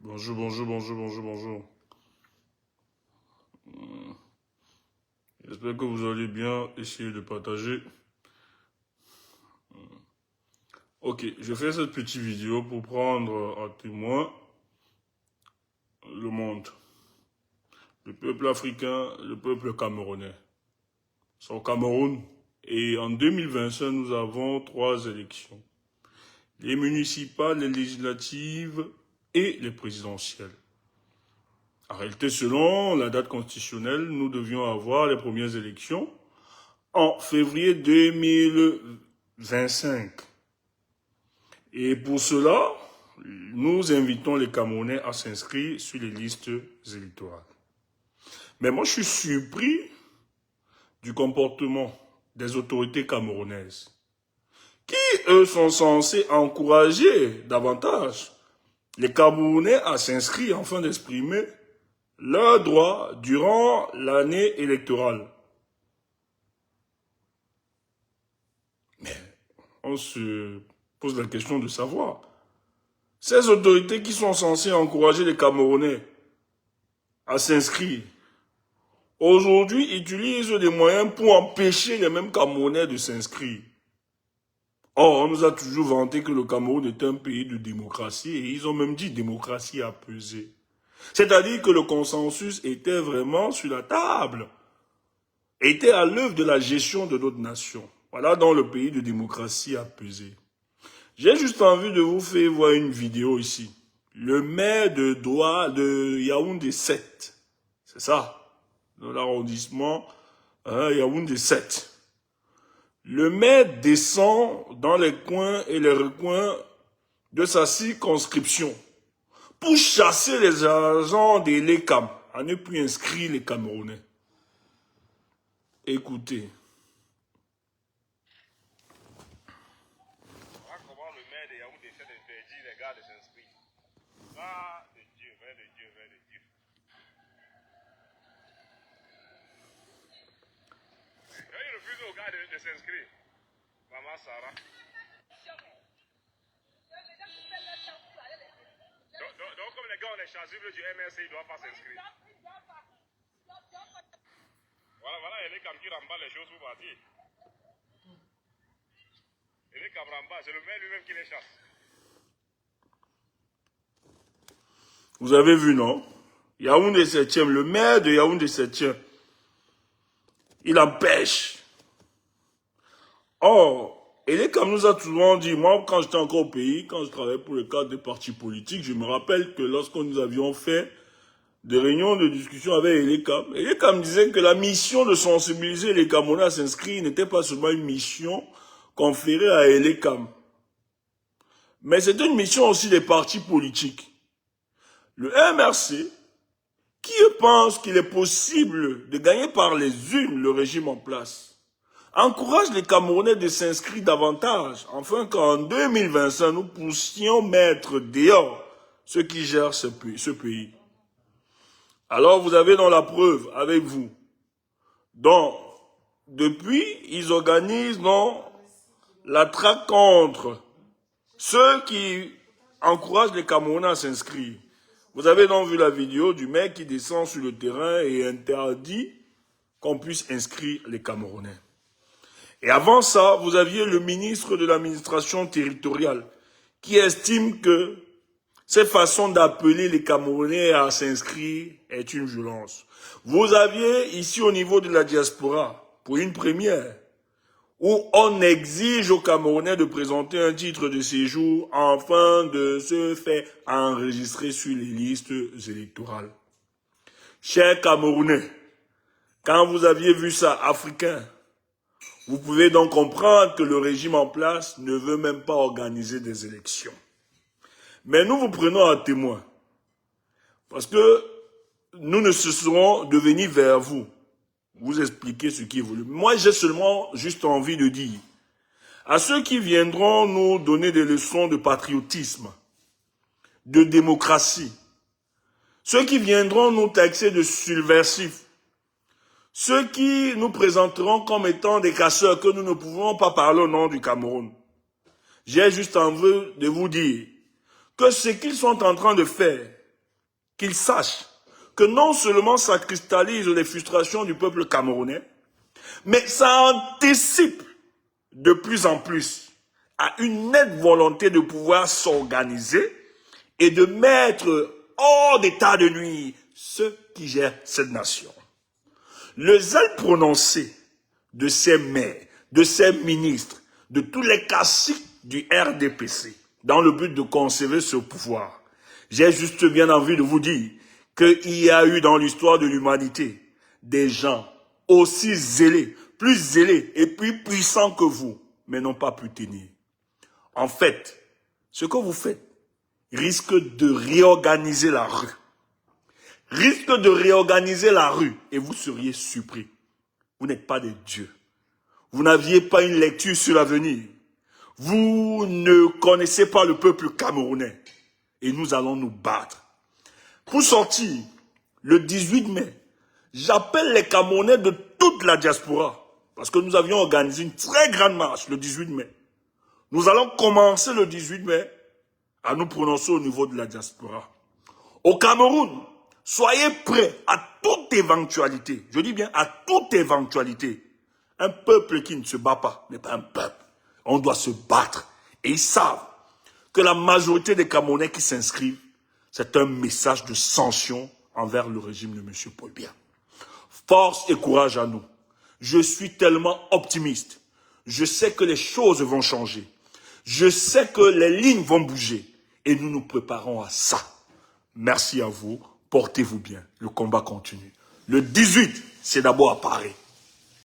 Bonjour, bonjour, bonjour, bonjour, bonjour. J'espère que vous allez bien. Essayez de partager. Ok, je fais cette petite vidéo pour prendre à témoin le monde. Le peuple africain, le peuple camerounais. C'est au Cameroun. Et en 2025, nous avons 3 élections. Les municipales, les législatives et les présidentielles. En réalité, selon la date constitutionnelle, nous devions avoir les premières élections en février 2025. Et pour cela, nous invitons les Camerounais à s'inscrire sur les listes électorales. Mais moi, je suis surpris du comportement des autorités camerounaises, qui, eux, sont censés encourager davantage les Camerounais à s'inscrire afin d'exprimer leurs droits durant l'année électorale. Mais on se pose la question de savoir, ces autorités qui sont censées encourager les Camerounais à s'inscrire, aujourd'hui utilisent des moyens pour empêcher les mêmes Camerounais de s'inscrire. Or, on nous a toujours vanté que le Cameroun est un pays de démocratie et ils ont même dit démocratie apaisée. C'est-à-dire que le consensus était vraiment sur la table, était à l'œuvre de la gestion de notre nation. Voilà dans le pays de démocratie apaisée. J'ai juste envie de vous faire voir une vidéo ici. Le maire de Yaoundé 7, c'est ça, dans l'arrondissement Yaoundé 7. Le maire descend dans les coins et les recoins de sa circonscription pour chasser les agents de l'ECAM à ne plus inscrire les Camerounais. Écoutez. Comment le maire de Yaoundé essaie d'interdire les gars de s'inscrire. Va de Dieu, va de Dieu, va de Dieu. Il refuse aux gars de s'inscrire. Maman Sarah. Donc, comme les gars ont les chasubles du MRC, ils ne doivent pas s'inscrire. Voilà, il est comme qui remballe les choses pour partir. Il est comme remballe, c'est le maire lui-même qui les chasse. Vous avez vu, non? Yaoundé 7e, le maire de Yaoundé 7e, il empêche. Or, comme nous a souvent dit, moi, quand j'étais encore au pays, quand je travaillais pour le cadre des partis politiques, je me rappelle que lorsque nous avions fait des réunions de discussion avec Elekam disait que la mission de sensibiliser les Camerounais à s'inscrire n'était pas seulement une mission conférée à Elekam, mais c'était une mission aussi des partis politiques. Le MRC, qui pense qu'il est possible de gagner par les urnes le régime en place, encourage les Camerounais de s'inscrire davantage, afin qu'en 2025, nous puissions mettre dehors ceux qui gèrent ce pays. Alors, vous avez dans la preuve avec vous. Donc, depuis, ils organisent la traque contre ceux qui encouragent les Camerounais à s'inscrire. Vous avez donc vu la vidéo du mec qui descend sur le terrain et interdit qu'on puisse inscrire les Camerounais. Et avant ça, vous aviez le ministre de l'administration territoriale qui estime que cette façon d'appeler les Camerounais à s'inscrire est une violence. Vous aviez ici au niveau de la diaspora, pour une première, où on exige aux Camerounais de présenter un titre de séjour afin de se faire enregistrer sur les listes électorales. Chers Camerounais, quand vous aviez vu ça, Africains, vous pouvez donc comprendre que le régime en place ne veut même pas organiser des élections. Mais nous vous prenons à témoin, parce que nous ne cesserons de venir vers vous, vous expliquer ce qui est voulu. Moi, j'ai seulement juste envie de dire, à ceux qui viendront nous donner des leçons de patriotisme, de démocratie, ceux qui viendront nous taxer de subversifs, ceux qui nous présenteront comme étant des casseurs que nous ne pouvons pas parler au nom du Cameroun. J'ai juste envie de vous dire que ce qu'ils sont en train de faire qu'ils sachent que non seulement ça cristallise les frustrations du peuple camerounais, mais ça anticipe de plus en plus à une nette volonté de pouvoir s'organiser et de mettre hors d'état de nuire ceux qui gèrent cette nation. Le zèle prononcé de ces maires, de ces ministres, de tous les caciques du RDPC, dans le but de conserver ce pouvoir, j'ai juste bien envie de vous dire qu'il y a eu dans l'histoire de l'humanité des gens aussi zélés, plus zélés et plus puissants que vous, mais n'ont pas pu tenir. En fait, ce que vous faites risque de réorganiser la rue. Risque de réorganiser la rue et vous seriez surpris. Vous n'êtes pas des dieux. Vous n'aviez pas une lecture sur l'avenir. Vous ne connaissez pas le peuple camerounais. Et nous allons nous battre. Pour sortir, le 18 mai, j'appelle les Camerounais de toute la diaspora. Parce que nous avions organisé une très grande marche le 18 mai. Nous allons commencer le 18 mai à nous prononcer au niveau de la diaspora. Au Cameroun, soyez prêts à toute éventualité. Je dis bien à toute éventualité. Un peuple qui ne se bat pas n'est pas un peuple. On doit se battre. Et ils savent que la majorité des Camerounais qui s'inscrivent, c'est un message de sanction envers le régime de M. Paul Biya. Force et courage à nous. Je suis tellement optimiste. Je sais que les choses vont changer. Je sais que les lignes vont bouger. Et nous nous préparons à ça. Merci à vous. Portez-vous bien. Le combat continue. Le 18, c'est d'abord à Paris.